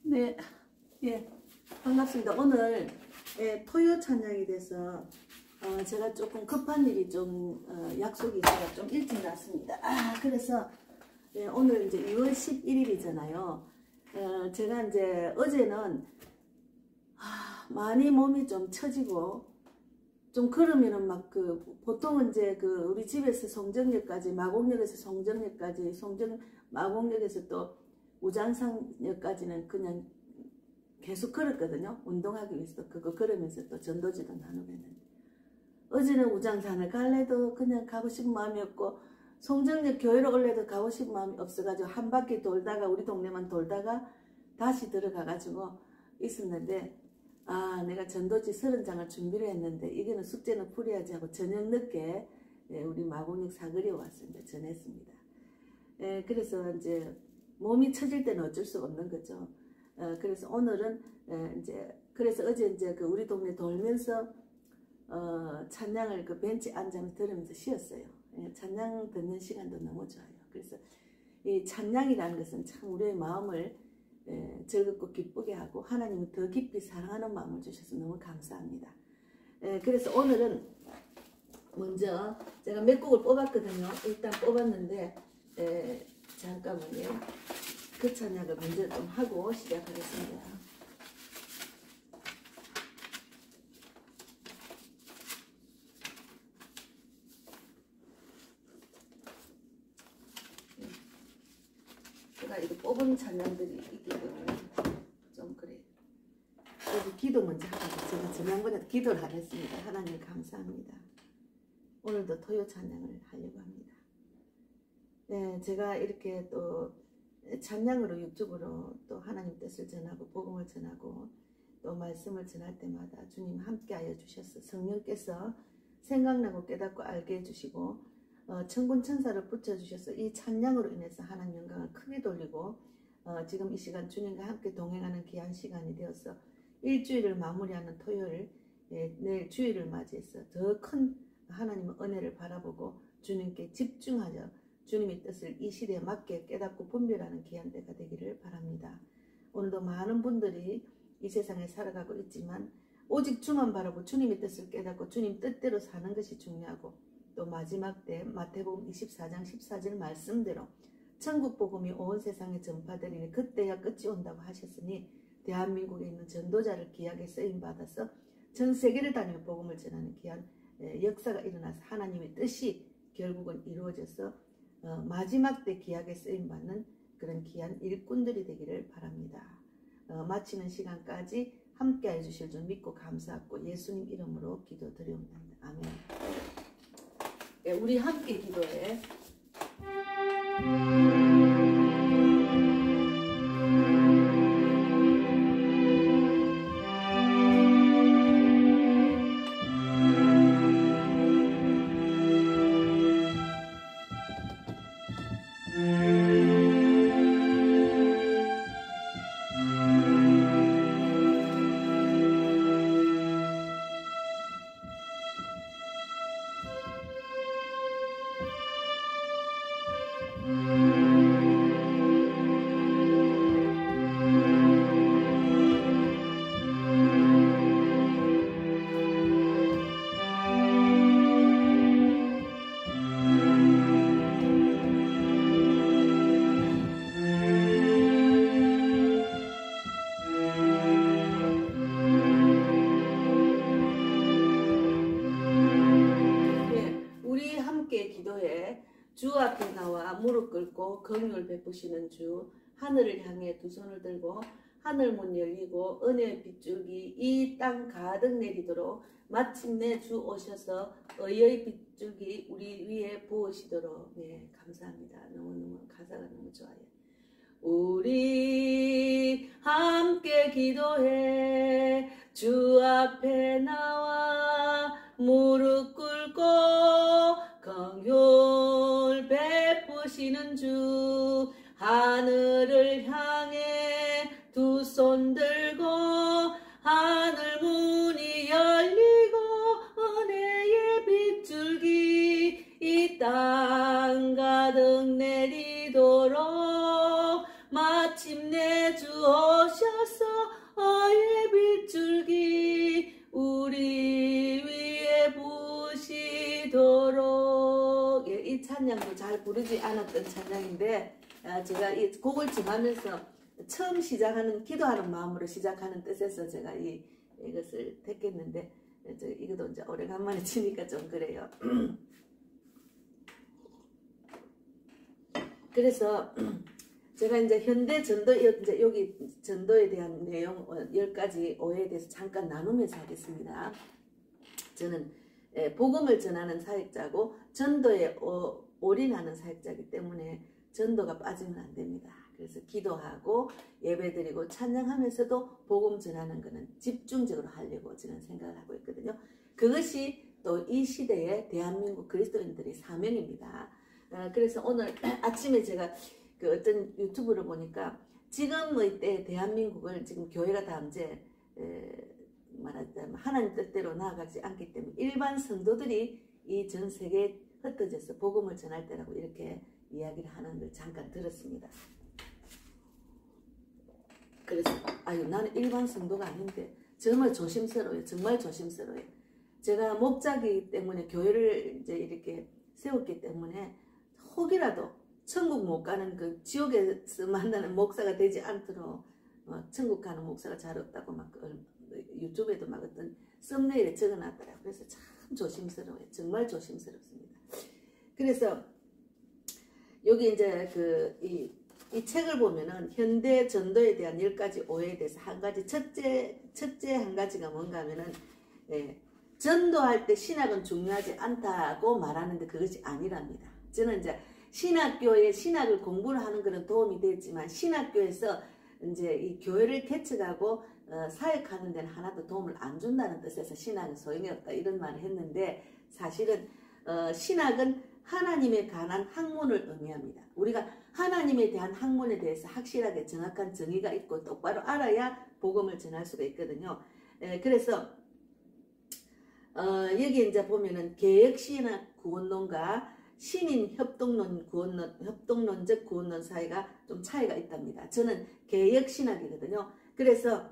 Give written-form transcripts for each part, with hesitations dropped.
네, 예, 반갑습니다. 오늘 토요 찬양이 돼서 제가 조금 급한 일이 좀 약속이 있어서 좀 일찍 났습니다. 그래서 오늘 이제 2월 11일이잖아요. 제가 이제 어제는 많이 몸이 좀 처지고 좀 그러면은 막 보통은 이제 우리 집에서 송정역까지 마곡역에서 송정역까지 마곡역에서 또 우장산역까지는 그냥 계속 걸었거든요. 운동하기 위해서 그거 걸으면서 또 전도지도 나누고 했는데 어제는 우장산을 갈래도 그냥 가고 싶은 마음이 없고 송정역 교회로 올래도 가고 싶은 마음이 없어가지고 한 바퀴 돌다가 우리 동네만 돌다가 다시 들어가가지고 있었는데 내가 전도지 30장을 준비를 했는데 이거는 숙제는 풀어야지 하고 저녁 늦게 우리 마곡역 사거리에 왔습니다. 전했습니다. 그래서 이제 몸이 처질 때는 어쩔 수 없는 거죠. 그래서 오늘은 그래서 어제 이제 우리 동네 돌면서 찬양을 벤치 앉아서 들으면서 쉬었어요. 찬양 듣는 시간도 너무 좋아요. 그래서 이 찬양이라는 것은 참 우리의 마음을 즐겁고 기쁘게 하고 하나님을 더 깊이 사랑하는 마음을 주셔서 너무 감사합니다. 그래서 오늘은 먼저 제가 몇 곡을 뽑았거든요. 일단 뽑았는데 잠깐만요. 그 찬양을 먼저 좀 하고 시작하겠습니다. 제가 이거 뽑은 찬양들이 있기 때문에 좀 그래. 여기 기도 먼저 하고 제가 지난번에 기도를 안 했습니다. 하나님 감사합니다. 오늘도 토요 찬양을 하려고 합니다. 네, 제가 이렇게 또 찬양으로 유튜브로 또 하나님 뜻을 전하고 복음을 전하고 또 말씀을 전할 때마다 주님 함께하여 주셔서 성령께서 생각나고 깨닫고 알게 해주시고 천군 천사를 붙여주셔서 이 찬양으로 인해서 하나님 영광을 크게 돌리고 지금 이 시간 주님과 함께 동행하는 귀한 시간이 되어서 일주일을 마무리하는 토요일 내일 주일을 맞이해서 더 큰 하나님의 은혜를 바라보고 주님께 집중하여 주님의 뜻을 이 시대에 맞게 깨닫고 분별하는 귀한 때가 되기를 바랍니다. 오늘도 많은 분들이 이 세상에 살아가고 있지만 오직 주만 바라고 주님의 뜻을 깨닫고 주님 뜻대로 사는 것이 중요하고 또 마지막 때 마태복음 24장 14절 말씀대로 천국 복음이 온 세상에 전파되리니 그때야 끝이 온다고 하셨으니 대한민국에 있는 전도자를 귀하게 쓰임받아서 전 세계를 다니며 복음을 전하는 귀한 역사가 일어나서 하나님의 뜻이 결국은 이루어져서 마지막 때 귀하게 쓰임받는 그런 귀한 일꾼들이 되기를 바랍니다. 마치는 시간까지 함께 해주실 줄 믿고 감사하고 예수님 이름으로 기도드리옵나이다. 아멘. 우리 함께 기도해. 주 앞에 나와 무릎 꿇고 긍휼을 베푸시는 주, 하늘을 향해 두 손을 들고 하늘 문 열리고 은혜의 빗줄기 이 땅 가득 내리도록 마침내 주 오셔서 의의 빗줄기 우리 위에 부으시도록. 네, 감사합니다. 너무너무 가사가 너무 좋아요. 우리 함께 기도해 주 앞에 나와 무릎 꿇고 긍휼 베푸시는 주, 하늘을 향해 두 손 들고 하늘 문이 열리고 은혜의 빗줄기 이 땅 가득 내리도록 마침내 주 오셔서 예비줄기 우리 위에 부시도록. 예, 이 찬양도 잘 부르지 않았던 찬양인데 제가 이 곡을 정하면서 처음 시작하는 기도하는 마음으로 시작하는 뜻에서 제가 이것을 택했는데 이것도 이제 오래간만에 치니까 좀 그래요. 그래서 제가 이제 현대 전도, 이제 여기 전도에 대한 내용 10가지 오해에 대해서 잠깐 나누면서 하겠습니다. 저는 복음을 전하는 사역자고 전도에 올인하는 사역자이기 때문에 전도가 빠지면 안 됩니다. 그래서 기도하고 예배드리고 찬양하면서도 복음 전하는 것은 집중적으로 하려고 저는 생각을 하고 있거든요. 그것이 또 이 시대의 대한민국 그리스도인들의 사명입니다. 그래서 오늘 아침에 제가 그 어떤 유튜브를 보니까 지금의 때 대한민국을 지금 교회가 다 이제 말하자면 하나님 뜻대로 나아가지 않기 때문에 일반 성도들이 이 전 세계에 흩어져서 복음을 전할 때라고 이렇게 이야기를 하는 걸 잠깐 들었습니다. 그래서 나는 일반 성도가 아닌데 정말 조심스러워요. 정말 조심스러워요. 제가 목자이기 때문에 교회를 이제 이렇게 세웠기 때문에 혹이라도 천국 못 가는 그 지옥에서 만나는 목사가 되지 않도록 천국 가는 목사가 잘 없다고 막 유튜브에도 막 어떤 썸네일에 적어놨더라고요. 그래서 참 조심스러워요. 정말 조심스럽습니다. 그래서 여기 이제 이 책을 보면은 현대 전도에 대한 10가지 오해에 대해서 한 가지 첫째 한 가지가 뭔가 하면은 전도할 때 신학은 중요하지 않다고 말하는데 그것이 아니랍니다. 저는 이제 신학교에 신학을 공부를 하는 것은 도움이 됐지만 신학교에서 이제 이 교회를 개척하고 사역하는 데는 하나도 도움을 안 준다는 뜻에서 신학은 소용이 없다 이런 말을 했는데 사실은 신학은 하나님에 관한 학문을 의미합니다. 우리가 하나님에 대한 학문에 대해서 확실하게 정확한 정의가 있고 똑바로 알아야 복음을 전할 수가 있거든요. 그래서 여기 이제 보면은 개혁신학 구원론과 신인 협동론적 구원론 사이가 좀 차이가 있답니다. 저는 개혁신학이거든요. 그래서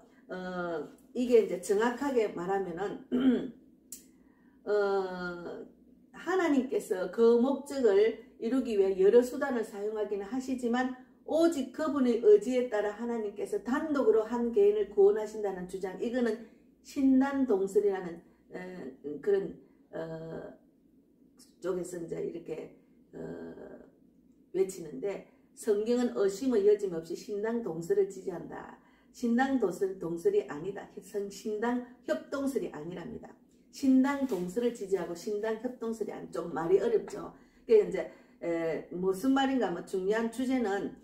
이게 이제 정확하게 말하면은 하나님께서 그 목적을 이루기 위해 여러 수단을 사용하기는 하시지만 오직 그분의 의지에 따라 하나님께서 단독으로 한 개인을 구원하신다는 주장, 이거는 신난동설이라는 그런 쪽에서 이제 이렇게 외치는데, 성경은 의심의 여짐 없이 신당 동설을 지지한다. 신당 동설이 아니다. 신당 협동설이 아니랍니다. 신당 동설을 지지하고 신당 협동설이 아니, 좀 말이 어렵죠. 그게 이제 무슨 말인가 하면 중요한 주제는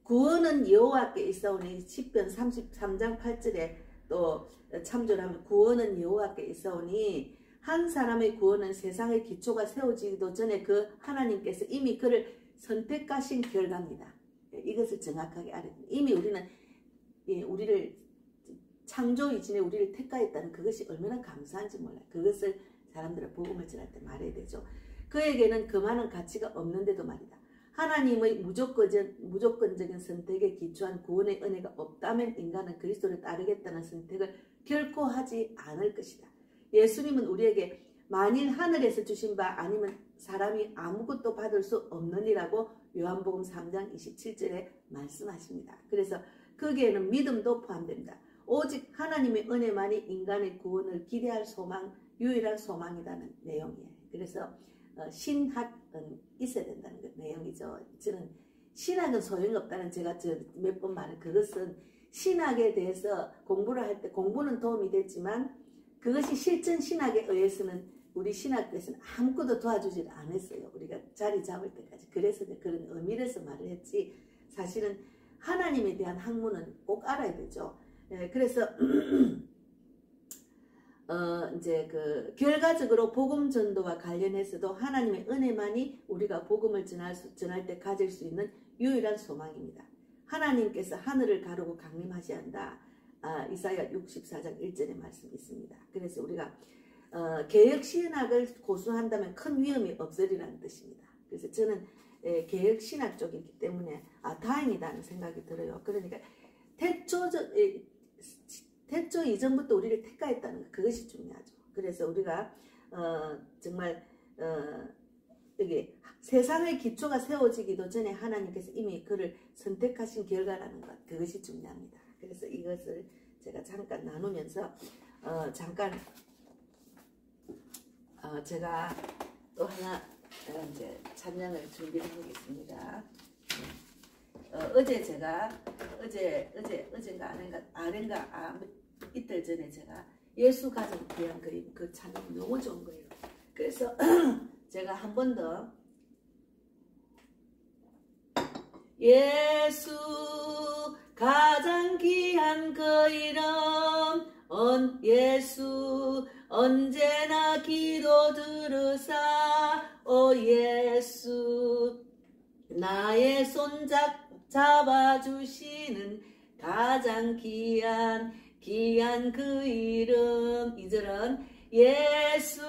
구원은 여호와께 있사오니 시편 33장 8절에 또 참조를 하면 구원은 여호와께 있사오니 한 사람의 구원은 세상의 기초가 세워지기도 전에 그 하나님께서 이미 그를 선택하신 결과입니다. 이것을 정확하게 알아야 됩니다. 이미 우리를 창조 이전에 우리를 택하였다는 그것이 얼마나 감사한지 몰라요. 그것을 사람들은 복음을 전할 때 말해야 되죠. 그에게는 그만한 가치가 없는데도 말이다. 하나님의 무조건적인 선택에 기초한 구원의 은혜가 없다면 인간은 그리스도를 따르겠다는 선택을 결코 하지 않을 것이다. 예수님은 우리에게 만일 하늘에서 주신 바 아니면 사람이 아무것도 받을 수 없느니라고 요한복음 3장 27절에 말씀하십니다. 그래서 거기에는 믿음도 포함됩니다. 오직 하나님의 은혜만이 인간의 구원을 기대할 소망, 유일한 소망이라는 내용이에요. 그래서 신학은 있어야 된다는 내용이죠. 저는 신학은 소용없다는 제가 몇 번 말한 그것은 신학에 대해서 공부를 할 때 공부는 도움이 됐지만 그것이 실전 신학에 의해서는 우리 신학교에서는 아무것도 도와주질 않았어요. 우리가 자리 잡을 때까지. 그래서 그런 의미에서 말을 했지, 사실은 하나님에 대한 학문은 꼭 알아야 되죠. 그래서 이제 결과적으로 복음 전도와 관련해서도 하나님의 은혜만이 우리가 복음을 전할 때 가질 수 있는 유일한 소망입니다. 하나님께서 하늘을 가르고 강림하시한다. 이사야 64장 1절의 말씀이 있습니다. 그래서 우리가 개혁신학을 고수한다면 큰 위험이 없으리라는 뜻입니다. 그래서 저는 개혁 신학 쪽이기 때문에 다행이다는 생각이 들어요. 그러니까 태초 이전부터 우리를 택하였다는 것, 그것이 중요하죠. 그래서 우리가 정말 여기 세상의 기초가 세워지기도 전에 하나님께서 이미 그를 선택하신 결과라는 것, 그것이 중요합니다. 그래서 이것을 제가 잠깐 나누면서 잠깐 제가 또 하나 이제 찬양을 준비를 하겠습니다. 어제 제가 어젠가 아닌가 이틀 전에 제가 예수 가정 귀한 그림, 그 찬양 너무 좋은 거예요. 그래서 제가 한 번 더 예수 가장 귀한 그 이름 예수 언제나 기도 들으사 오 예수 나의 손 잡아주시는 가장 귀한 그 이름. 2절은 예수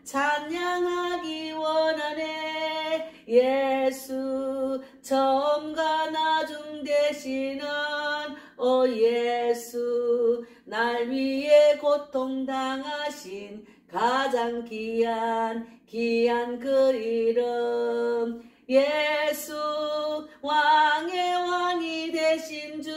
찬양하기 원하네 예수 처음과 나중 되시는 오 예수 날 위해 고통당하신 가장 귀한 그 이름 예수 왕의 왕이 되신 주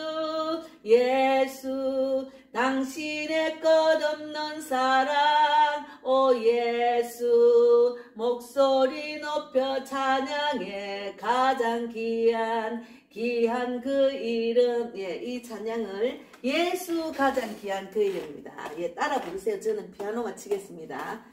예수 당신의 끝없는 사랑 오 예수 목소리 높여 찬양해 가장 귀한 그 이름. 이 찬양을 예수 가장 귀한 그 이름입니다. 따라 부르세요. 저는 피아노만 치겠습니다.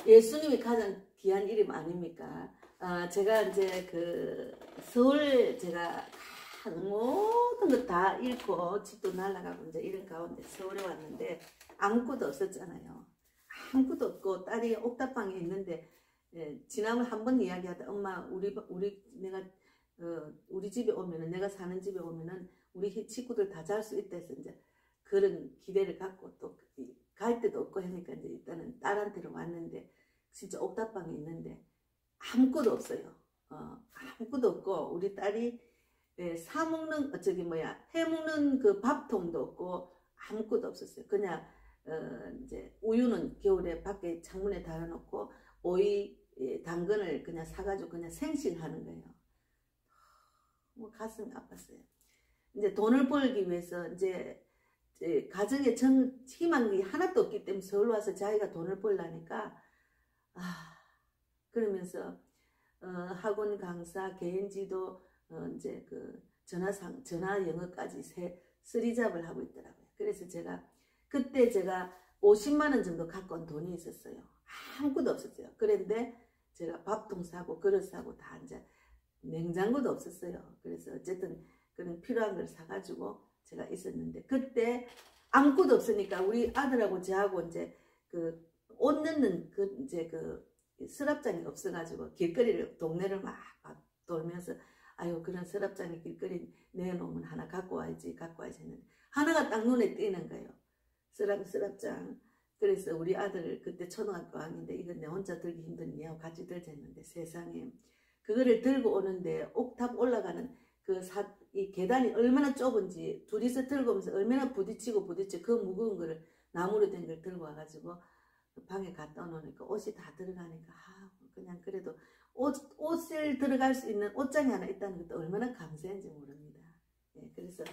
예수님이 가장 귀한 이름 아닙니까? 제가 이제 서울 제가 모든 거 다 잃고 집도 날아가고 이제 이런 가운데 서울에 왔는데 아무것도 없었잖아요. 아무것도 없고 딸이 옥탑방에 있는데 지난번 한 번 이야기하다 엄마 내가 우리 집에 오면은 내가 사는 집에 오면은 우리 친구들 다 잘 수 있다 해서 이제 그런 기대를 갖고 또 갈 데도 없고 하니까 이제 일단은 딸한테로 왔는데 진짜 옥탑방에 있는데 아무것도 없어요. 아무것도 없고 우리 딸이 사먹는 해먹는 그 밥통도 없고 아무것도 없었어요. 그냥 이제 우유는 겨울에 밖에 창문에 달아놓고 오이 당근을 그냥 사가지고 그냥 생식하는 거예요. 가슴이 아팠어요. 이제 돈을 벌기 위해서 이제 가정에 희망이 하나도 없기 때문에 서울 와서 자기가 돈을 벌라니까 그러면서 학원 강사, 개인지도 이제 전화 영어까지 3잡을 하고 있더라고요. 그래서 그때 제가 50만 원 정도 갖고 온 돈이 있었어요. 아무것도 없었어요. 그런데 제가 밥통 사고 그릇 사고 다 이제 냉장고도 없었어요. 그래서 어쨌든 그런 필요한 걸 사가지고 제가 있었는데 그때 아무것도 없으니까 우리 아들하고 저하고 이제 옷 넣는 서랍장이 없어가지고 길거리를 동네를 막 돌면서 아유 그런 서랍장에 길거리 내놓으면 하나 갖고 와야지 했는데 하나가 딱 눈에 띄는 거예요. 서랍장. 그래서 우리 아들 그때 초등학교 4학년인데 이건 내 혼자 들기 힘드니 하고 같이 들자 했는데 세상에 그거를 들고 오는데 옥탑 올라가는 이 계단이 얼마나 좁은지 둘이서 들고 오면서 얼마나 부딪히고 그 무거운 거를 나무로 된 걸 들고 와가지고 방에 갖다 놓으니까 옷이 다 들어가니까 그냥 그래도 옷을 들어갈 수 있는 옷장이 하나 있다는 것도 얼마나 감사한지 모릅니다. 예, 그래서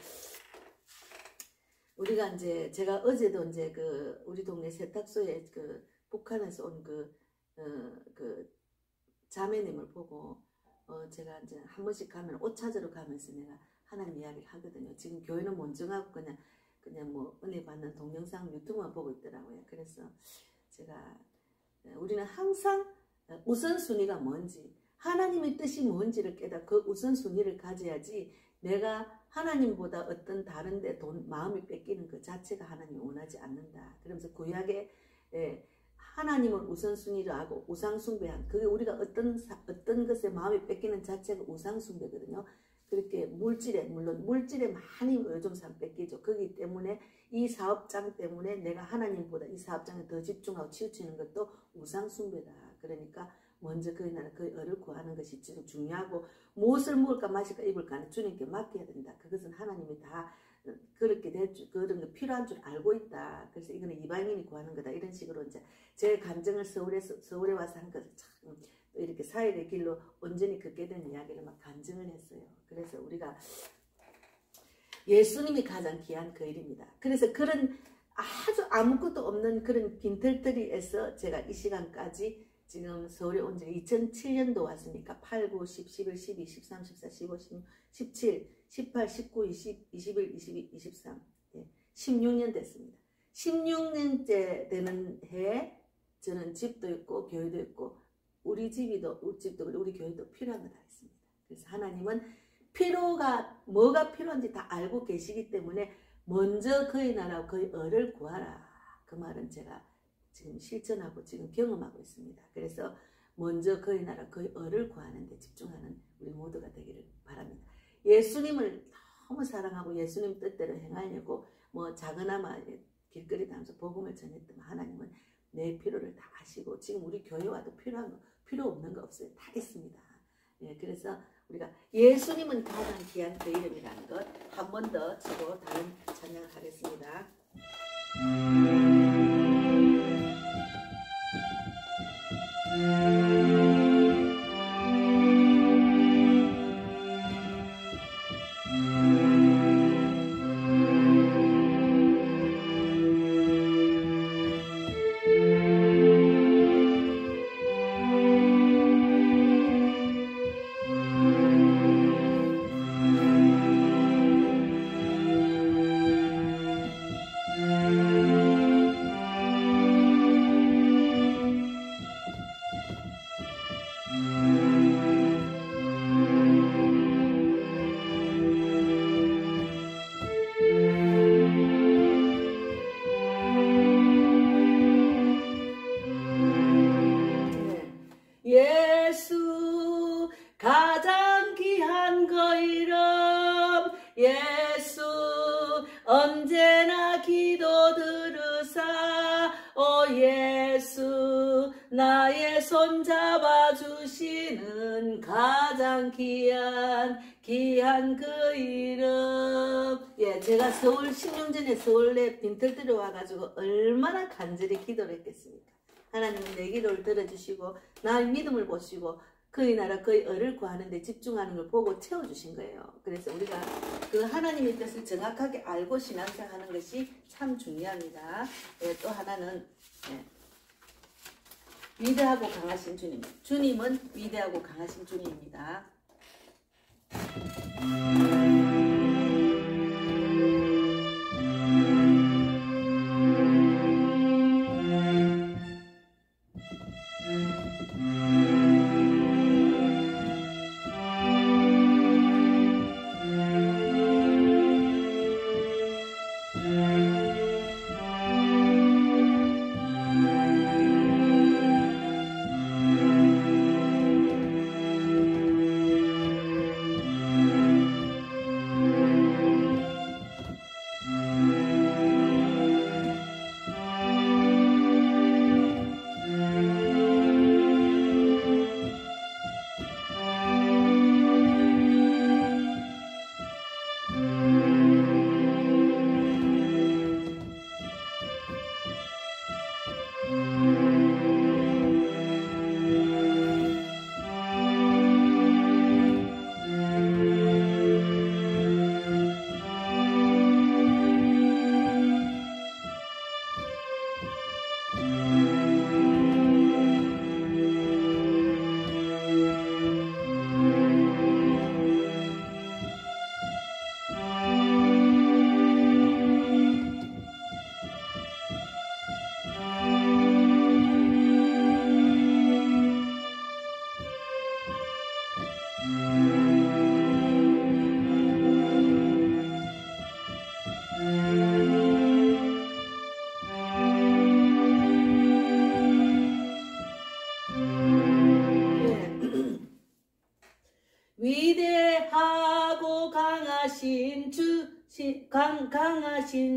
우리가 이제 제가 어제도 이제 우리 동네 세탁소에 북한에서 온 자매님을 보고 제가 이제 한 번씩 가면 옷 찾으러 가면서 내가 하나님 이야기를 하거든요. 지금 교회는 먼정하고 그냥 뭐 은혜 받는 동영상 유튜브만 보고 있더라고요. 그래서 제가 우리는 항상 우선순위가 뭔지 하나님의 뜻이 뭔지를 깨닫고 그 우선순위를 가져야지 내가 하나님보다 어떤 다른데 마음이 뺏기는 그 자체가 하나님이 원하지 않는다. 그러면서 구약에 하나님을 우선순위로 하고 우상숭배한 그게 우리가 어떤 것에 마음이 뺏기는 자체가 우상숭배거든요. 그렇게 물론 물질에 많이 요즘 사람 뺏기죠. 그렇기 때문에 이 사업장 때문에 내가 하나님보다 이 사업장에 더 집중하고 치우치는 것도 우상숭배다. 그러니까 먼저 그의 나라 그의 의를 구하는 것이 지금 중요하고 무엇을 먹을까 마실까 입을까 주님께 맡겨야 된다. 그것은 하나님이 다 그렇게 그런 게 필요한 줄 알고 있다. 그래서 이거는 이방인이 구하는 거다. 이런 식으로 이제 제 감정을 서울에 와서 한 것을 참 이렇게 사역의 길로 온전히 걷게 된 이야기를 막 간증을 했어요. 그래서 우리가 예수님이 가장 귀한 그 일입니다. 그래서 그런 아주 아무것도 없는 그런 빈털터리에서 제가 이 시간까지 지금 서울에 온 지 2007년도 왔으니까 8, 9, 10, 11, 12, 13, 14, 15, 16, 17, 18, 19, 20, 21, 22, 23 16년 됐습니다. 16년째 되는 해에 저는 집도 있고 교회도 있고 우리 집도 우리 교회도 필요한 거 다 있습니다. 그래서 하나님은 뭐가 필요한지 다 알고 계시기 때문에 먼저 그의 나라와 그의 의를 구하라. 그 말은 제가 지금 실천하고 지금 경험하고 있습니다. 그래서 먼저 그의 나라 그의 의를 구하는 데 집중하는 우리 모두가 되기를 바랍니다. 예수님을 너무 사랑하고 예수님 뜻대로 행하려고 뭐 작은아마 길거리 다니면서 복음을 전했더니 하나님은 내 필요를 다 아시고 지금 우리 교회 와도 필요 없는 거 없어요. 다 있습니다. 예, 그래서 우리가 예수님은 가장 귀한 그 이름이라는 것 한 번 더 치고 다른 찬양을 하겠습니다. 예수 가장 귀한 그 이름 예수 언제나 기도 들으사 오 예수 나의 손 잡아주시는 가장 귀한 그 이름. 예, 제가 서울 10년 전에 서울에 빈털터리 와가지고 얼마나 간절히 기도를 했겠습니까. 하나님은 내 기도를 들어주시고 나의 믿음을 보시고 그의 나라 그의 의를 구하는 데 집중하는 걸 보고 채워주신 거예요. 그래서 우리가 그 하나님의 뜻을 정확하게 알고 신앙생활하는 것이 참 중요합니다. 예, 또 하나는 위대하고 강하신 주님. 주님은 위대하고 강하신 주님입니다. 위대하고 강하신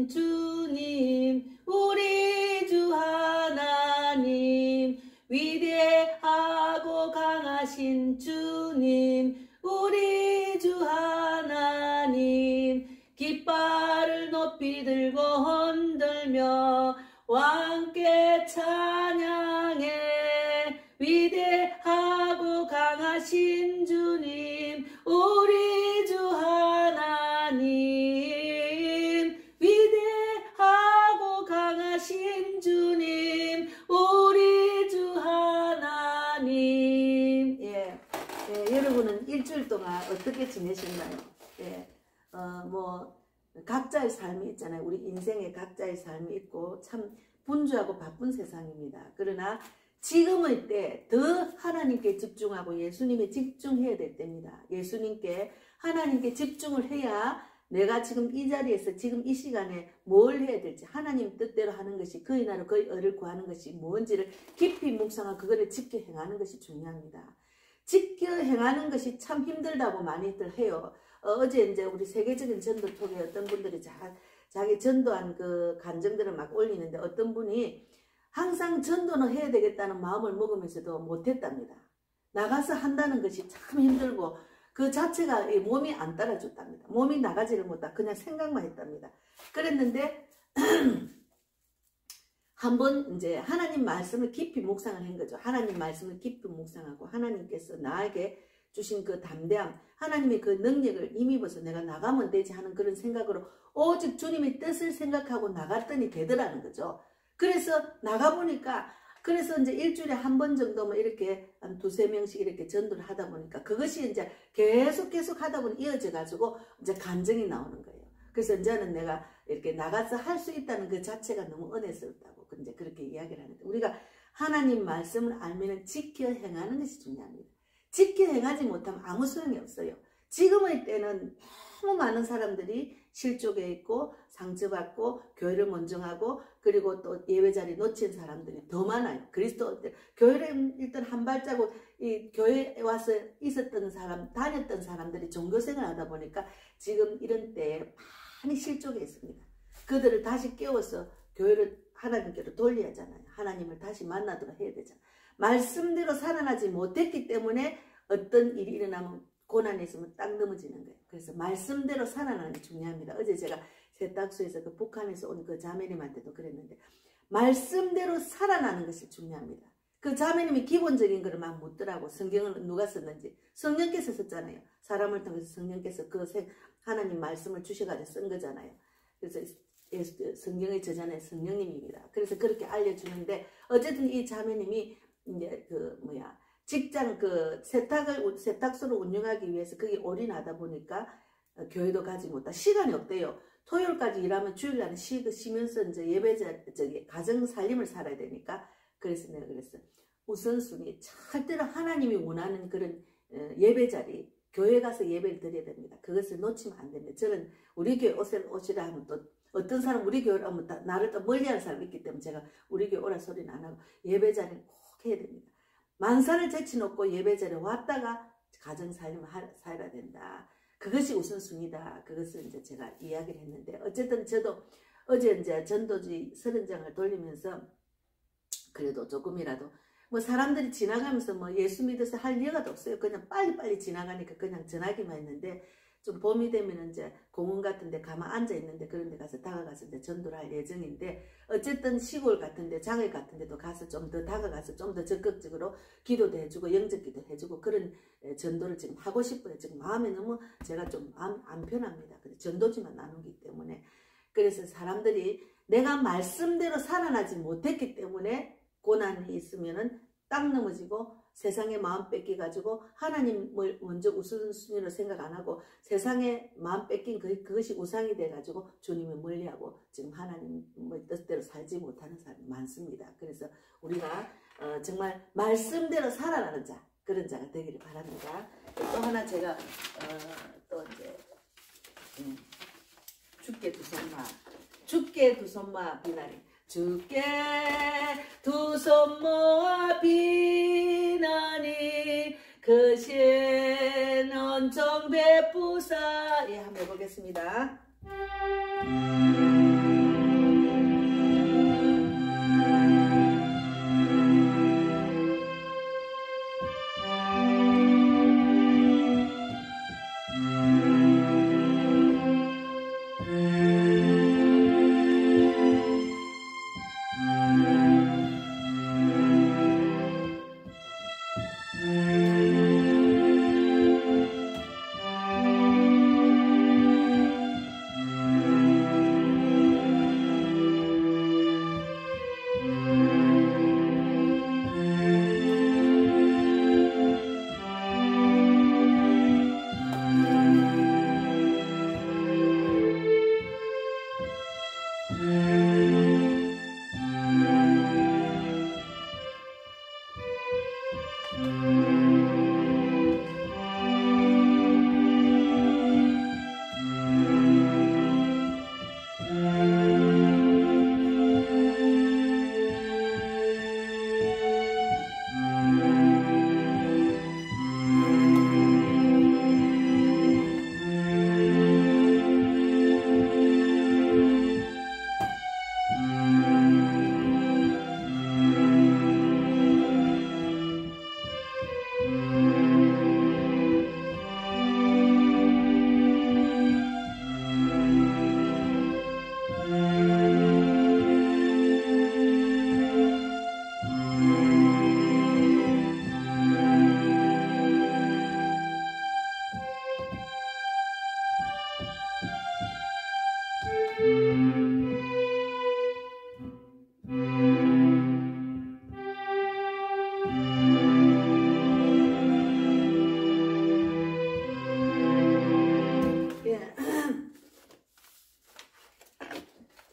주님, 우리 주 하나님. 위대하고 강하신 주님, 우리 주 하나님. 깃발을 높이 들고 흔들며 왕께 찬양해. 위대하고 강하신 주님, 우리 주 하나님. 위대하고 강하신 주님, 우리 주 하나님. 여러분은 일주일 동안 어떻게 지내셨나요? 각자의 삶이 있잖아요. 우리 인생에 각자의 삶이 있고 참 분주하고 바쁜 세상입니다. 그러나 지금의 때 더 하나님께 집중하고 예수님에 집중해야 될 때입니다. 예수님께 하나님께 집중을 해야 내가 지금 이 자리에서 지금 이 시간에 뭘 해야 될지, 하나님 뜻대로 하는 것이, 그의 나라 그의 의를 구하는 것이 뭔지를 깊이 묵상하고 그거를 지켜 행하는 것이 중요합니다. 지켜 행하는 것이 참 힘들다고 많이들 해요. 어제 이제 우리 세계적인 전도 톡에 어떤 분들이 자기 전도한 그 간증들을 막 올리는데, 어떤 분이 항상 전도는 해야 되겠다는 마음을 먹으면서도 못했답니다. 나가서 한다는 것이 참 힘들고 그 자체가 몸이 안 따라줬답니다. 몸이 나가지를 못하고 그냥 생각만 했답니다. 그랬는데 한번 이제 하나님 말씀을 깊이 묵상을 한 거죠. 하나님 말씀을 깊이 묵상하고 하나님께서 나에게 주신 그 담대함, 하나님의 그 능력을 힘입어서 내가 나가면 되지 하는 그런 생각으로 오직 주님의 뜻을 생각하고 나갔더니 되더라는 거죠. 그래서 나가보니까, 그래서 이제 일주일에 한 번 정도만 이렇게 한 2~3명씩 이렇게 전도를 하다 보니까 그것이 이제 계속 하다 보니 이어져 가지고 이제 간증이 나오는 거예요. 그래서 이제는 내가 이렇게 나가서 할 수 있다는 그 자체가 너무 은혜스럽다고 이제 그렇게 이야기를 하는데, 우리가 하나님 말씀을 알면 지켜 행하는 것이 중요합니다. 지켜 행하지 못하면 아무 소용이 없어요. 지금의 때는 너무 많은 사람들이 실족해 있고 상처받고 교회를 먼정하고, 그리고 또 예배자리 놓친 사람들이 더 많아요. 그리스도인들, 교회를 일단 한 발자국 이 교회에 와서 있었던 사람, 다녔던 사람들이 종교생활 하다 보니까 지금 이런 때에 많이 실족해 있습니다. 그들을 다시 깨워서 교회를 하나님께로 돌려야 하잖아요. 하나님을 다시 만나도록 해야 되잖아요. 말씀대로 살아나지 못했기 때문에 어떤 일이 일어나면, 고난이 있으면 딱 넘어지는 거예요. 그래서 말씀대로 살아나는 게 중요합니다. 어제 제가 세탁소에서 그 북한에서 온 그 자매님한테도 그랬는데, 말씀대로 살아나는 것이 중요합니다. 그 자매님이 기본적인 거를 막 묻더라고. 성경을 누가 썼는지. 성령께서 썼잖아요. 사람을 통해서 성령께서 그 하나님 말씀을 주셔가지고 쓴 거잖아요. 그래서 성경의 저자는 성령님입니다. 그래서 그렇게 알려주는데, 어쨌든 이 자매님이 이제 직장 세탁소를 운영하기 위해서 거기 올인하다 보니까 교회도 가지 못하, 시간이 없대요. 토요일까지 일하면 주일날은 쉬면서 이제 가정 살림을 살아야 되니까. 그래서 내가 그랬어. 우선순위 절대로 하나님이 원하는 그런 예배자리, 교회 가서 예배를 드려야 됩니다. 그것을 놓치면 안 됩니다. 저는 우리 교회 오시라 하면 또 어떤 사람 우리 교회를 오면 나를 또 멀리하는 사람이 있기 때문에 제가 우리 교회 오라 소리는 안 하고 예배자리는 꼭 해야 됩니다. 만사를 제치놓고 예배자리에 왔다가 가정살림을 살아야 된다. 그것이 우선순위다. 그것을 이제 제가 이야기를 했는데, 어쨌든 저도 어제 이제 전도지 30장을 돌리면서 그래도 조금이라도 사람들이 지나가면서 예수 믿어서 할 여가도 없어요. 그냥 빨리빨리 지나가니까 그냥 전하기만 했는데, 좀 봄이 되면 이제 공원 같은 데 가만 앉아 있는데 그런 데 가서 다가가서 이제 전도를 할 예정인데, 어쨌든 시골 같은 데, 장애 같은 데도 가서 좀 더 다가가서 좀 더 적극적으로 기도도 해주고 영접기도 해주고 그런 전도를 지금 하고 싶어요. 지금 마음에 너무 제가 좀 안 편합니다. 전도지만 나누기 때문에. 그래서 사람들이 내가 말씀대로 살아나지 못했기 때문에 고난이 있으면은 딱 넘어지고 세상에 마음 뺏겨가지고 하나님을 먼저 우선순위로 생각 안 하고 세상에 마음 뺏긴 그것이 우상이 돼가지고 주님을 멀리하고 지금 하나님 뜻대로 살지 못하는 사람이 많습니다. 그래서 우리가 정말 말씀대로 살아나는 자, 그런 자가 되기를 바랍니다. 또 하나 제가 또 이제 주께 두 손마, 주께 두 손마 비나니, 주께 두 손 모아 비나니 크신 은총 베푸사. 예, 한번 해보겠습니다.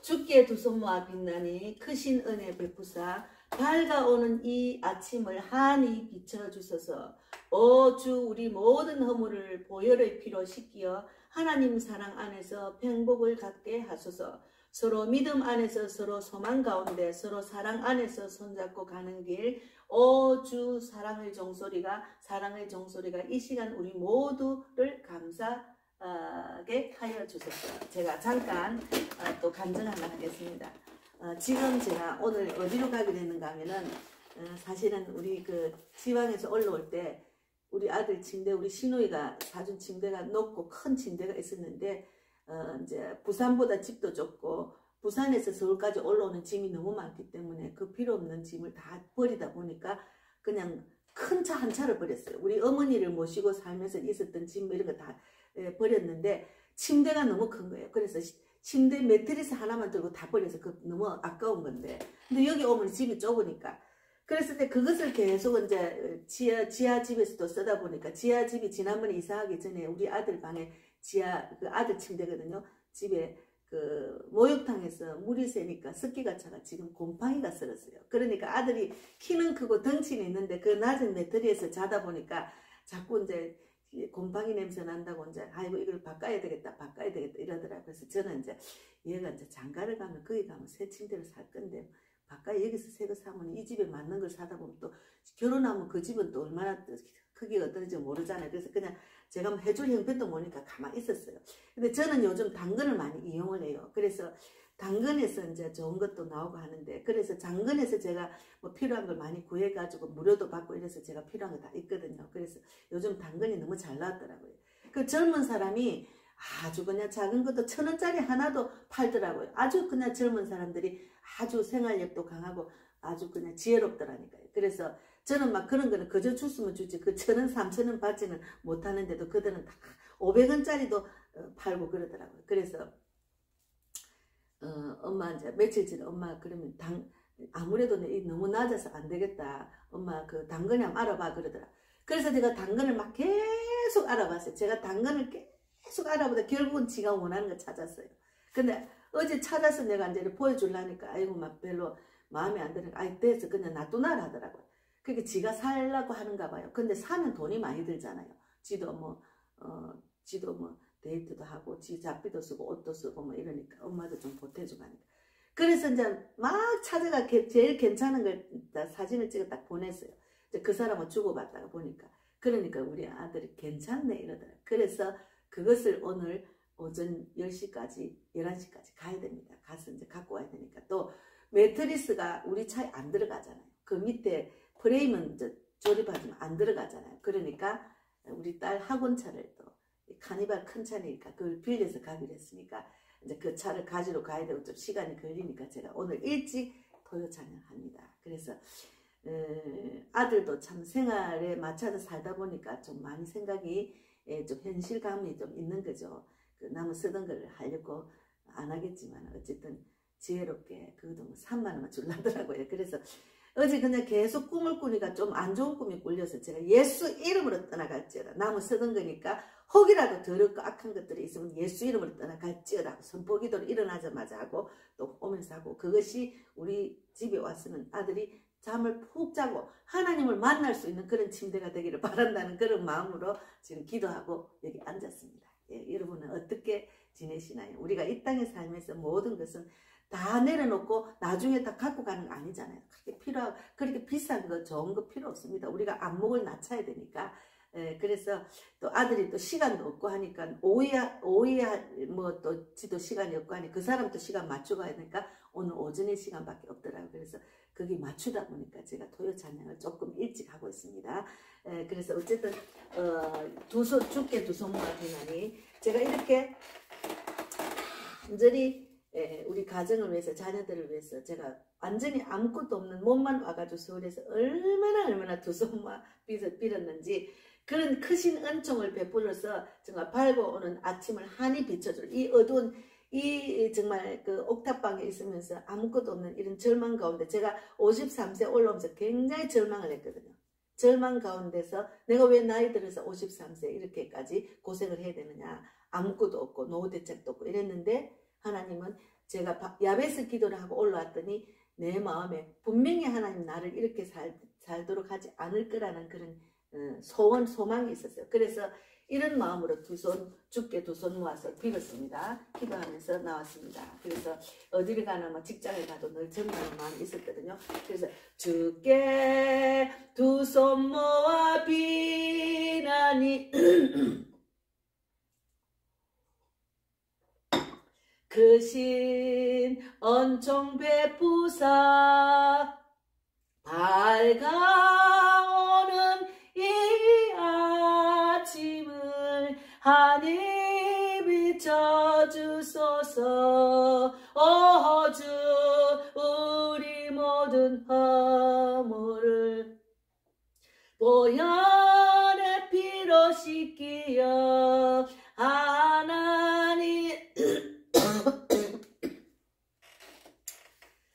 주께 두 손 모아 빛나니 크신 은혜 베푸사 밝아오는 이 아침을 환히 비춰주소서. 오 주, 우리 모든 허물을 보혈의 피로 씻기어 하나님 사랑 안에서 평복을 갖게 하소서. 서로 믿음 안에서 서로 소망 가운데 서로 사랑 안에서 손잡고 가는 길. 오 주, 사랑의 종소리가 이 시간 우리 모두를 감사하게 하여 주소서. 제가 잠깐 또 간증 하나 하겠습니다. 지금 제가 오늘 어디로 가게 됐는가 하면은 사실은 우리 그 지방에서 올라올 때 우리 아들 침대, 우리 시누이가 사준 침대가 높고 큰 침대가 있었는데 이제 부산보다 집도 좁고 부산에서 서울까지 올라오는 짐이 너무 많기 때문에 그 필요 없는 짐을 다 버리다 보니까 그냥 큰 차 한 차를 버렸어요. 우리 어머니를 모시고 살면서 있었던 짐 이런 거 다 버렸는데 침대가 너무 큰 거예요. 그래서 침대 매트리스 하나만 들고 다 버려서 너무 아까운 건데, 근데 여기 오면 집이 좁으니까 그랬을 때 그것을 계속 이제 지하 집에서도 쓰다 보니까 지하 집이 지난번에 이사하기 전에 우리 아들 방에 지하 그 아들 침대거든요. 집에 그 목욕탕에서 물이 새니까 습기가 차가 지금 곰팡이가 썰었어요. 그러니까 아들이 키는 크고 덩치는 있는데 그 낮은 매트리에서 자다 보니까 자꾸 이제 곰팡이 냄새 난다고 이제 아이고 이걸 바꿔야 되겠다 이러더라고요. 그래서 저는 이제 얘가 이제 장가를 가면 거기 가면 새 침대를 살 건데 바꿔 여기서 새 거 사면 이 집에 맞는 걸 사다 보면 또 결혼하면 그 집은 또 얼마나 크기가 어떤지 모르잖아요. 그래서 그냥 제가 뭐 해줄 형편도 모르니까 가만히 있었어요. 근데 저는 요즘 당근을 많이 이용을 해요. 그래서 당근에서 이제 좋은 것도 나오고 하는데, 그래서 당근에서 제가 뭐 필요한 걸 많이 구해가지고 무료도 받고 이래서 제가 필요한 거 다 있거든요. 그래서 요즘 당근이 너무 잘 나왔더라고요. 그 젊은 사람이 아주 그냥 작은 것도 1,000원짜리 하나도 팔더라고요. 아주 그냥 젊은 사람들이 아주 생활력도 강하고 아주 그냥 지혜롭더라니까요. 그래서 저는 막 그런 거는 그저 줬으면 주지 그 1,000원 3,000원 받지는 못하는데도 그들은 다 500원짜리도 팔고 그러더라고요. 그래서 엄마 이제 며칠 전에 엄마 그러면 아무래도 너무 낮아서 안 되겠다. 엄마 그 당근이 한번 알아봐 그러더라. 그래서 제가 당근을 막 계속 알아봤어요. 제가 당근을 계속 알아보다 결국은 지가 원하는 거 찾았어요. 근데 어제 찾아서 내가 이제 보여주려니까 아이고 막 별로 마음에 안 드는 거 아이 됐어 그냥 놔두나라 하더라고요. 그러니까 지가 살라고 하는가 봐요. 근데 사면 돈이 많이 들잖아요. 지도 뭐 데이트도 하고 지 잡비도 쓰고 옷도 쓰고 뭐 이러니까 엄마도 좀 보태주고 하니까. 그래서 이제 막 찾아가 제일 괜찮은 걸 사진을 찍어 딱 보냈어요. 이제 그 사람을 주고받다가 보니까 그러니까 우리 아들이 괜찮네 이러더라고요. 그래서 그것을 오늘 오전 10시까지 11시까지 가야 됩니다. 가서 이제 갖고 와야 되니까. 또 매트리스가 우리 차에 안 들어가잖아요. 그 밑에 프레임은 이제 조립하지만 안 들어가잖아요. 그러니까 우리 딸 학원차를 또 카니발 큰 차니까 그걸 빌려서 가기로 했으니까 이제 그 차를 가지러 가야 되고 좀 시간이 걸리니까 제가 오늘 일찍 토요 찬양합니다. 그래서 아들도 참 생활에 맞춰서 살다 보니까 좀 많이 생각이 좀 현실감이 좀 있는 거죠. 그 남은 쓰던 걸 하려고 안 하겠지만 어쨌든 지혜롭게 그것도 뭐 3만 원만 줄라더라고요. 그래서 어제 그냥 계속 꿈을 꾸니까 좀 안 좋은 꿈이 꿀려서 제가 예수 이름으로 떠나갈지어다. 남은 쓰던 거니까 혹이라도 더럽고 악한 것들이 있으면 예수 이름으로 떠나갈지어다. 선포기도를 일어나자마자 하고 또 오면서 하고 그것이 우리 집에 왔으면 아들이 잠을 푹 자고 하나님을 만날 수 있는 그런 침대가 되기를 바란다는 그런 마음으로 지금 기도하고 여기 앉았습니다. 예, 여러분은 어떻게 지내시나요? 우리가 이 땅에 살면서 모든 것은 다 내려놓고 나중에 다 갖고 가는 거 아니잖아요. 그렇게 비싼 거 좋은 거 필요 없습니다. 우리가 안목을 낮춰야 되니까. 그래서 또 아들이 또 시간도 없고 하니까 오후에 뭐 또 지도 시간이 없고 하니 그 사람도 시간 맞추고 하야 되니까 오늘 오전에 시간밖에 없더라고요. 그래서 거기 맞추다 보니까 제가 토요 찬양을 조금 일찍 하고 있습니다. 그래서 어쨌든 주께 두 손 모아 되나니 제가 이렇게 완전히 우리 가정을 위해서 자녀들을 위해서 제가 완전히 아무것도 없는 몸만 와가지고 서울에서 얼마나 두 손 모아 빌었는지 그런 크신 은총을 베풀어서 정말 밝고 오는 아침을 환히 비춰줄 이 어두운 이 정말 그 옥탑방에 있으면서 아무것도 없는 이런 절망 가운데 제가 53세 올라오면서 굉장히 절망을 했거든요. 절망 가운데서 내가 왜 나이 들어서 53세 이렇게까지 고생을 해야 되느냐. 아무것도 없고 노후 대책도 없고 이랬는데 하나님은 제가 야베스 기도를 하고 올라왔더니 내 마음에 분명히 하나님 나를 이렇게 살도록 하지 않을 거라는 그런 소망이 있었어요. 그래서 이런 마음으로 주께 두 손 모아서 빌었습니다. 기도하면서 나왔습니다. 그래서 어디를 가나 뭐 직장에 가도 늘 정리하는 마음이 있었거든요. 그래서 주께 두 손 모아 비나니 크신 은총 베푸사 밝아오는 이 아침을 하니 비춰주소서. 오 주 우리 모든 허물을 보혈의 피로 씻기어 하나님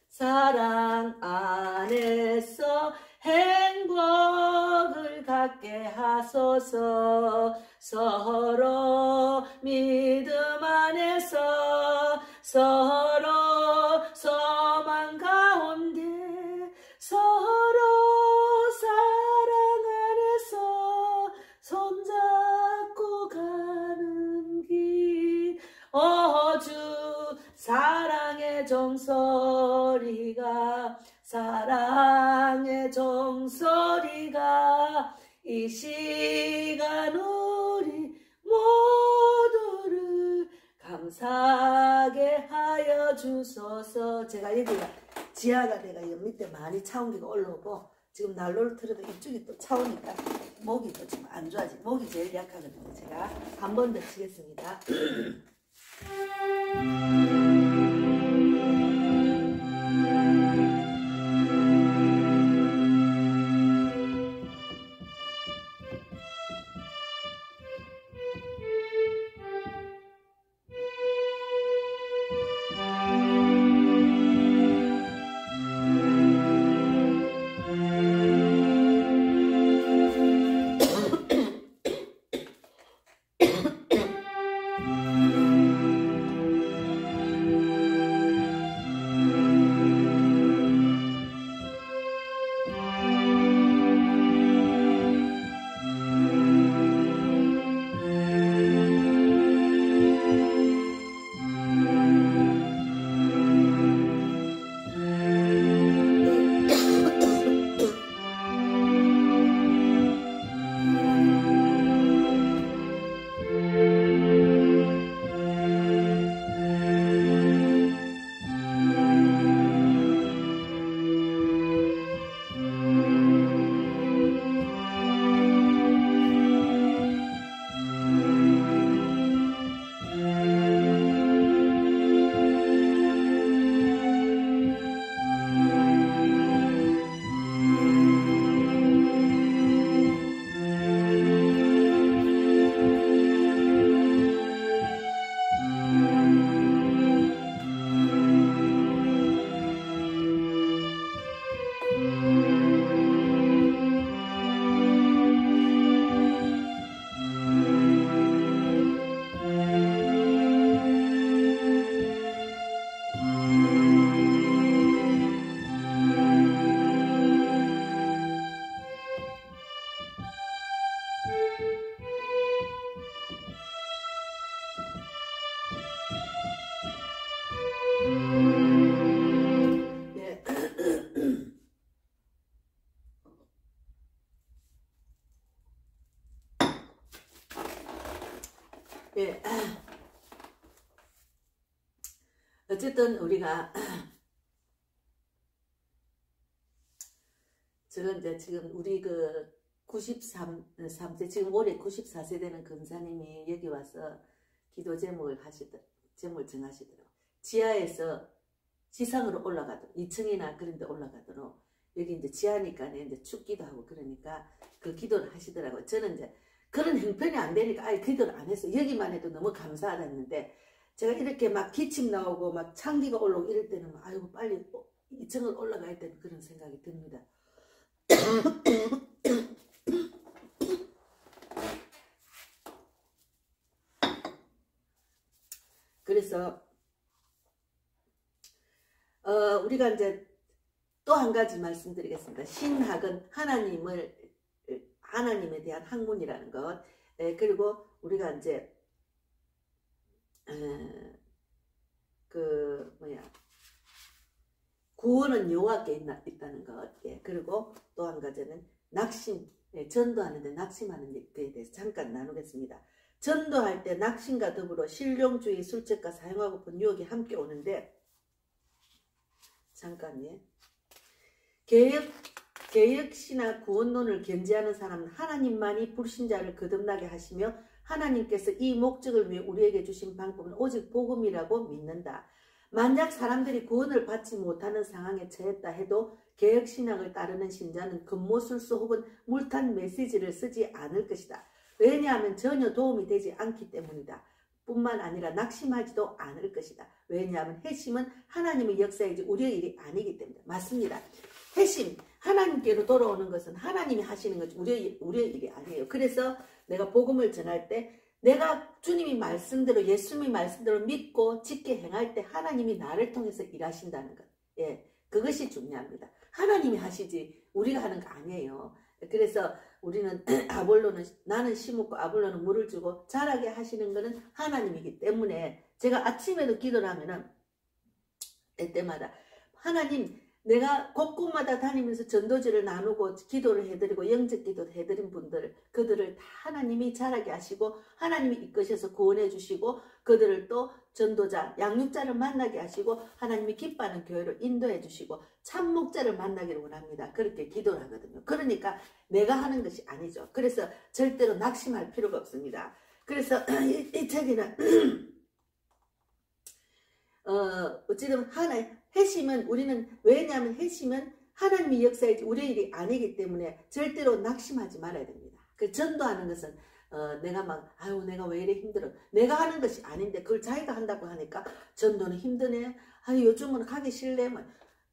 사랑 안에서 행복을 갖게 하소서. 서로 믿음 안에서 서로 소망 가운데 서로 사랑 안에서 손잡고 가는 길. 오 주 사랑의 종소리가 이 시간 우리 모두를 감사하게 하여 주소서. 제가 여기가 지하가 내가 이 밑에 많이 차온기가 올라오고 지금 난로를 틀어도 이쪽이 또 차오니까 목이 또 지금 안 좋아지. 목이 제일 약하거든요. 제가 한 번 더 치겠습니다. 예. 예. 어쨌든 우리가 저는 이제 지금 우리 그 93세 지금 올해 94세 되는 근사님이 여기 와서 기도 제목을 정하시더라고. 지하에서 지상으로 올라가도록 2층이나 그런 데 올라가도록 여기 이제 지하니까 이제 춥기도 하고 그러니까 그 기도를 하시더라고요. 저는 이제 그런 형편이 안 되니까 아예 기도를 안 했어요. 여기만 해도 너무 감사하다 했는데 제가 이렇게 막 기침 나오고 막 창기가 올라오고 이럴 때는 막 아이고 빨리 2층을 올라가야 되는 그런 생각이 듭니다. 그래서 우리가 이제 또 한 가지 말씀드리겠습니다. 신학은 하나님에 대한 학문이라는 것. 그리고 우리가 이제 구원은 여호와께 있다는 것. 그리고 또 한 가지는 낙심, 전도하는데 낙심하는 것에 대해서 잠깐 나누겠습니다. 전도할 때 낙심과 더불어 실용주의, 술책과 사용하고픈 유혹이 함께 오는데 잠깐요. 개혁신학 구원론을 견지하는 사람은 하나님만이 불신자를 거듭나게 하시며 하나님께서 이 목적을 위해 우리에게 주신 방법은 오직 복음이라고 믿는다. 만약 사람들이 구원을 받지 못하는 상황에 처했다 해도 개혁신학을 따르는 신자는 금모술수 혹은 물탄 메시지를 쓰지 않을 것이다. 왜냐하면 전혀 도움이 되지 않기 때문이다. 뿐만 아니라 낙심하지도 않을 것이다. 왜냐하면 회심은 하나님의 역사이지 우리의 일이 아니기 때문이다. 맞습니다. 회심, 하나님께로 돌아오는 것은 하나님이 하시는 거지 우리의 일이 아니에요. 그래서 내가 복음을 전할 때 내가 주님이 말씀대로 예수님이 말씀대로 믿고 지켜 행할 때 하나님이 나를 통해서 일하신다는 것. 그것이 중요합니다. 하나님이 하시지 우리가 하는 거 아니에요. 그래서 우리는 나는 심었고 아볼로는 물을 주고 자라게 하시는 것은 하나님이기 때문에 제가 아침에도 기도를 하면은 때마다 하나님 내가 곳곳마다 다니면서 전도지를 나누고 기도를 해드리고 영적 기도를 해드린 그들을 다 하나님이 자라게 하시고 하나님이 이끄셔서 구원해 주시고 그들을 또 전도자, 양육자를 만나게 하시고 하나님이 기뻐하는 교회로 인도해 주시고 참목자를 만나기를 원합니다. 그렇게 기도를 하거든요. 그러니까 내가 하는 것이 아니죠. 그래서 절대로 낙심할 필요가 없습니다. 그래서 이 책에는 어찌든 회심은 왜냐하면 회심은 하나님의 역사이지 우리의 일이 아니기 때문에 절대로 낙심하지 말아야 됩니다. 그 전도하는 것은 내가 왜 이래 힘들어. 내가 하는 것이 아닌데 그걸 자기가 한다고 하니까 전도는 힘드네. 요즘은 가기 싫네.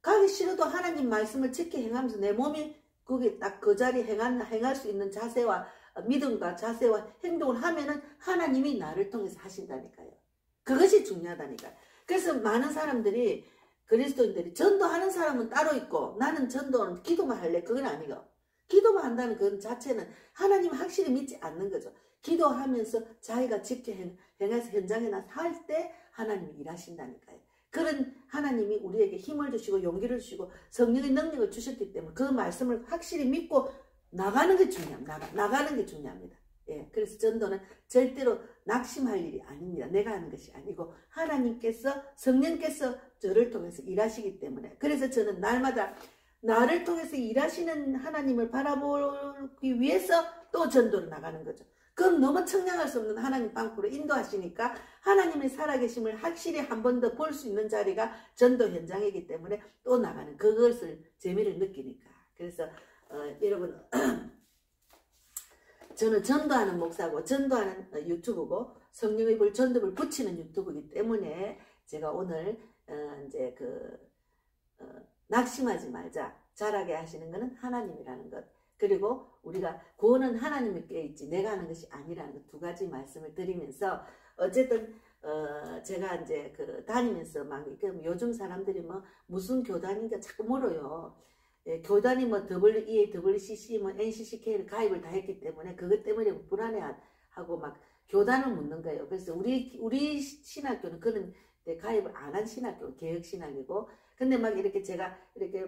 가기 싫어도 하나님 말씀을 지켜 행하면서 내 몸이 거기 딱 그 자리에 행할 수 있는 자세와 믿음과 자세와 행동을 하면은 하나님이 나를 통해서 하신다니까요. 그것이 중요하다니까요. 그래서 많은 사람들이 그리스도인들이 전도하는 사람은 따로 있고 나는 전도는 기도만 할래. 그건 아니고 기도만 한다는 그 자체는 하나님 확실히 믿지 않는 거죠. 기도하면서 자기가 직접 행해서 현장에 나서 할 때 하나님이 일하신다니까요. 그런 하나님이 우리에게 힘을 주시고 용기를 주시고 성령의 능력을 주셨기 때문에 그 말씀을 확실히 믿고 나가는 게 중요합니다. 나가는 게 중요합니다. 그래서 전도는 절대로 낙심할 일이 아닙니다. 내가 하는 것이 아니고 하나님께서 성령께서 저를 통해서 일하시기 때문에 그래서 저는 날마다 나를 통해서 일하시는 하나님을 바라보기 위해서 또 전도를 나가는 거죠. 그럼 너무 청량할 수 없는 하나님 방법으로 인도하시니까 하나님의 살아계심을 확실히 한 번 더 볼 수 있는 자리가 전도 현장이기 때문에 또 나가는 그것을 재미를 느끼니까. 그래서 여러분 저는 전도하는 목사고 전도하는 유튜브고 성령의 불 전도를 붙이는 유튜브이기 때문에 제가 오늘 이제 낙심하지 말자. 자라게 하시는 것은 하나님이라는 것. 그리고 우리가 구원은 하나님께 있지 내가 하는 것이 아니라는 것 두 가지 말씀을 드리면서 어쨌든 제가 이제 다니면서 막 요즘 사람들이 뭐 무슨 교단인가 자꾸 물어요. 교단이 뭐 WEA, WCC, 뭐 NCCK를 가입을 다 했기 때문에 그것 때문에 불안해하고 막 교단을 묻는 거예요. 그래서 우리 신학교는 그런 가입을 안 한 신학교, 개혁신학이고, 근데 막 이렇게 제가 이렇게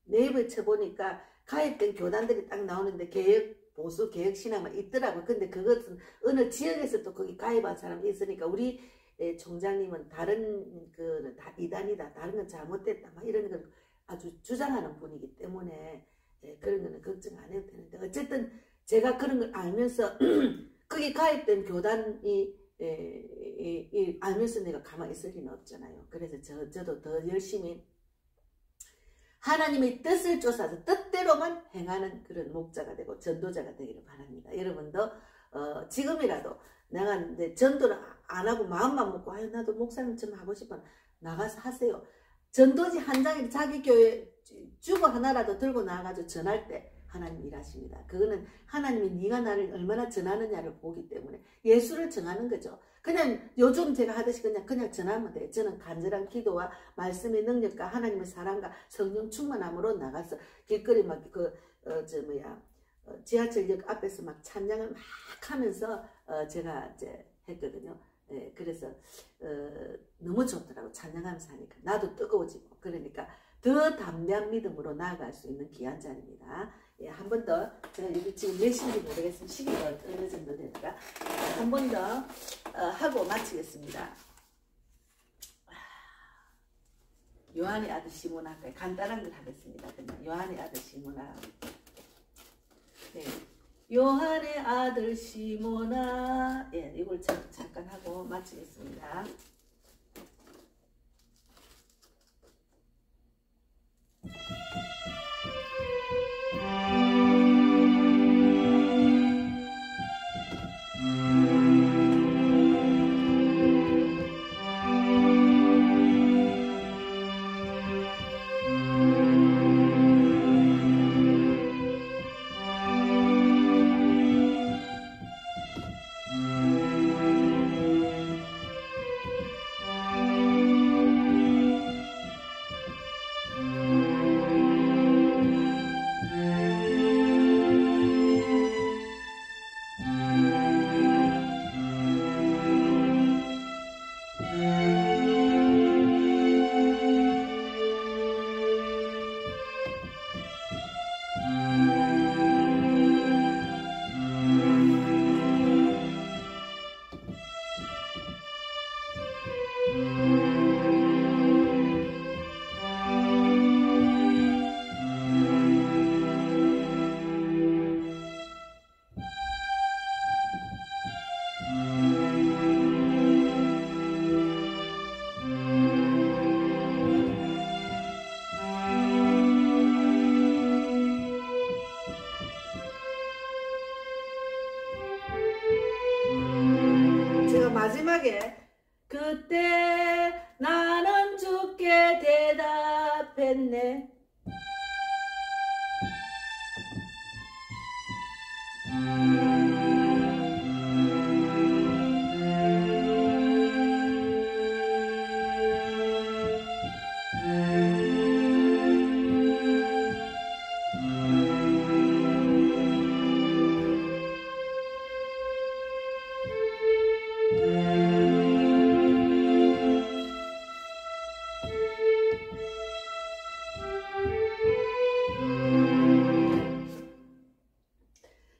네이버에 쳐보니까 가입된 교단들이 딱 나오는데 보수 개혁신학만 있더라고요. 근데 그것은 어느 지역에서 또 거기 가입한 사람이 있으니까 우리 총장님은 다른 이단이다, 다른 건 잘못됐다, 막 이런 걸 아주 주장하는 분이기 때문에 그런 거는 걱정 안 해도 되는데, 어쨌든 제가 그런 걸 알면서 거기 가입된 교단이 알면서 내가 가만히 있을 리는 없잖아요. 그래서 저도 더 열심히 하나님의 뜻을 쫓아서 뜻대로만 행하는 그런 목자가 되고 전도자가 되기를 바랍니다. 여러분도 지금이라도 내가 이제 전도를 안 하고 마음만 먹고 아유 나도 목사님 좀 하고 싶어 나가서 하세요. 전도지 한 장에 자기 교회 주고 하나라도 들고 나가가지고 전할 때 하나님 일하십니다. 그거는 하나님이 네가 나를 얼마나 전하느냐를 보기 때문에 예수를 정하는 거죠. 그냥 요즘 제가 하듯이 그냥 전하면 돼요. 저는 간절한 기도와 말씀의 능력과 하나님의 사랑과 성령 충만함으로 나가서 길거리 막 지하철역 앞에서 막 찬양을 막 하면서 제가 이제 했거든요. 그래서 너무 좋더라고. 찬양하면서 하니까 나도 뜨거워지고, 그러니까 더 담대한 믿음으로 나아갈 수 있는 귀한 자리입니다. 한 번 더, 제가 지금 몇 시인지 모르겠으면 시기가 어느 정도 되니까 한 번 더 하고 마치겠습니다. 요한의 아들 시몬아, 할까요? 간단한 걸 하겠습니다. 그냥 요한의 아들 시몬아. 네. 요한의 아들 시몬아. 예, 이걸 잠깐 하고 마치겠습니다. 마지막에 그때 나는 주께 대답했네.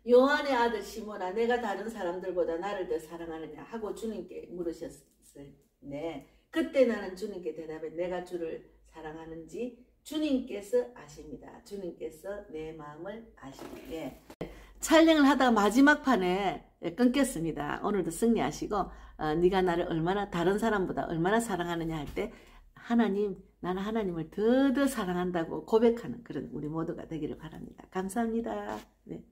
요한의 아들 시몬아, 내가 다른 사람들보다 나를 더 사랑하느냐 하고 주님께 물으셨을 때 그때 나는 주님께 대답해 내가 주를 사랑하는지 주님께서 아십니다. 주님께서 내 마음을 아시기에. 촬영을 하다가 마지막 판에 끊겼습니다. 오늘도 승리하시고 네가 나를 얼마나 다른 사람보다 얼마나 사랑하느냐 할 때 하나님, 나는 하나님을 더 사랑한다고 고백하는 그런 우리 모두가 되기를 바랍니다. 감사합니다. 네.